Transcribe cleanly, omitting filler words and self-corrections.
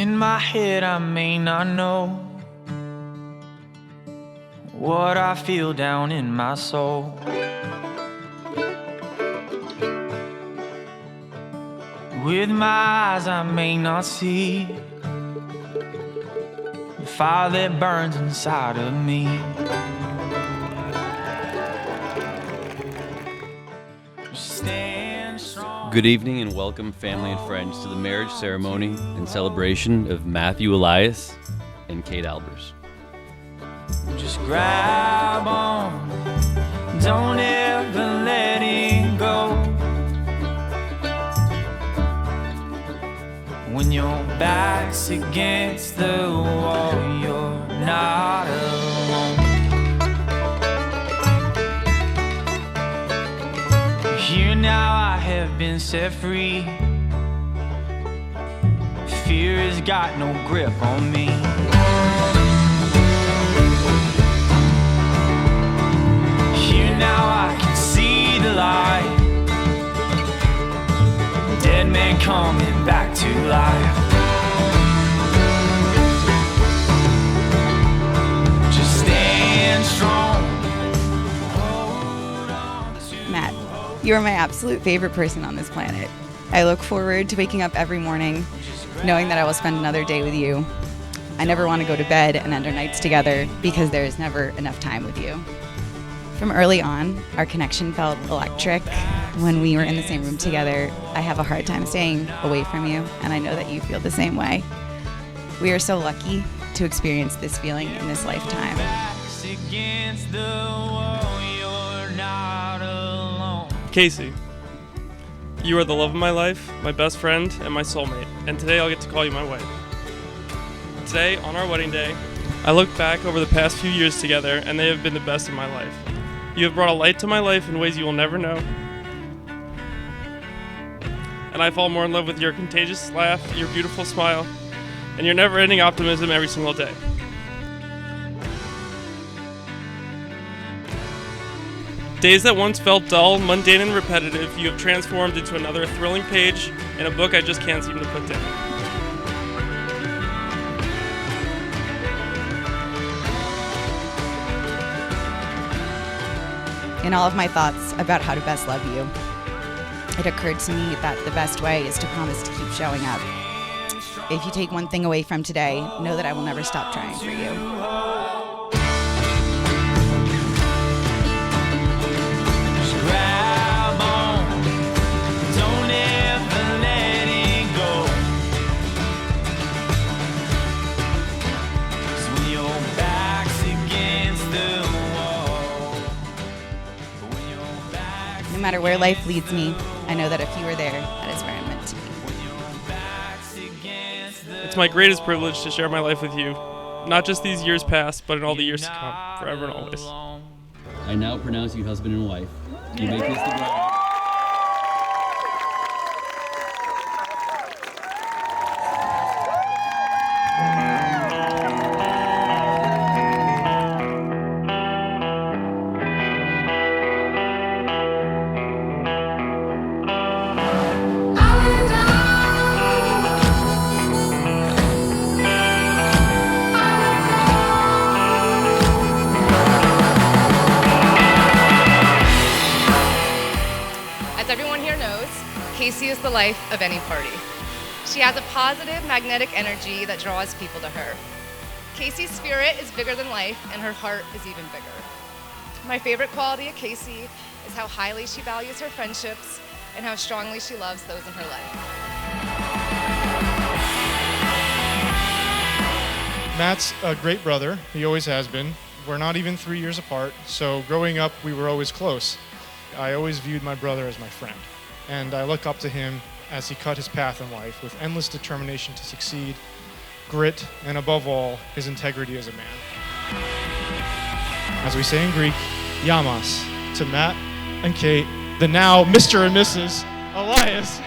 In my head I may not know what I feel down in my soul. With my eyes I may not see the fire that burns inside of me. Stand strong. Good evening and welcome, family and friends, to the marriage ceremony and celebration of Matthew Elias and Kate Albers. Just grab on, don't ever let it go. When your back's against the wall, you're not alone. Here now I have been set free. Fear has got no grip on me. Here now I can see the light. Dead man coming back to life. Just stand strong. Hold on to Matt, you are my absolute favorite person on this planet. I look forward to waking up every morning knowing that I will spend another day with you. I never want to go to bed and end our nights together because there is never enough time with you. From early on, our connection felt electric. When we were in the same room together, I have a hard time staying away from you, and I know that you feel the same way. We are so lucky to experience this feeling in this lifetime. backs against the wall, you're not alone. Casey, you are the love of my life, my best friend, and my soulmate, and today I'll get to call you my wife. Today, on our wedding day, I look back over the past few years together, and they have been the best of my life. You have brought a light to my life in ways you will never know, and I fall more in love with your contagious laugh, your beautiful smile, and your never-ending optimism every single day. Days that once felt dull, mundane, and repetitive, you have transformed into another thrilling page in a book I just can't seem to put down. In all of my thoughts about how to best love you, it occurred to me that the best way is to promise to keep showing up. If you take one thing away from today, know that I will never stop trying for you. Just grab on, don't ever let it go. 'Cause when your back's against the wall, when your back's No matter where life leads me, I know that if you are there, that is where I'm meant to be. It's my greatest privilege to share my life with you, not just these years past, but in all the years to come, forever and always. I now pronounce you husband and wife. You may kiss the bride. As everyone here knows, Casey is the life of any party. She has a positive, magnetic energy that draws people to her. Casey's spirit is bigger than life, and her heart is even bigger. My favorite quality of Casey is how highly she values her friendships and how strongly she loves those in her life. Matt's a great brother. He always has been. We're not even 3 years apart, so growing up, we were always close. I always viewed my brother as my friend, and I look up to him as he cut his path in life with endless determination to succeed, grit, and above all, his integrity as a man. As we say in Greek, Yamas, to Matt and Kate, the now Mr. and Mrs. Elias.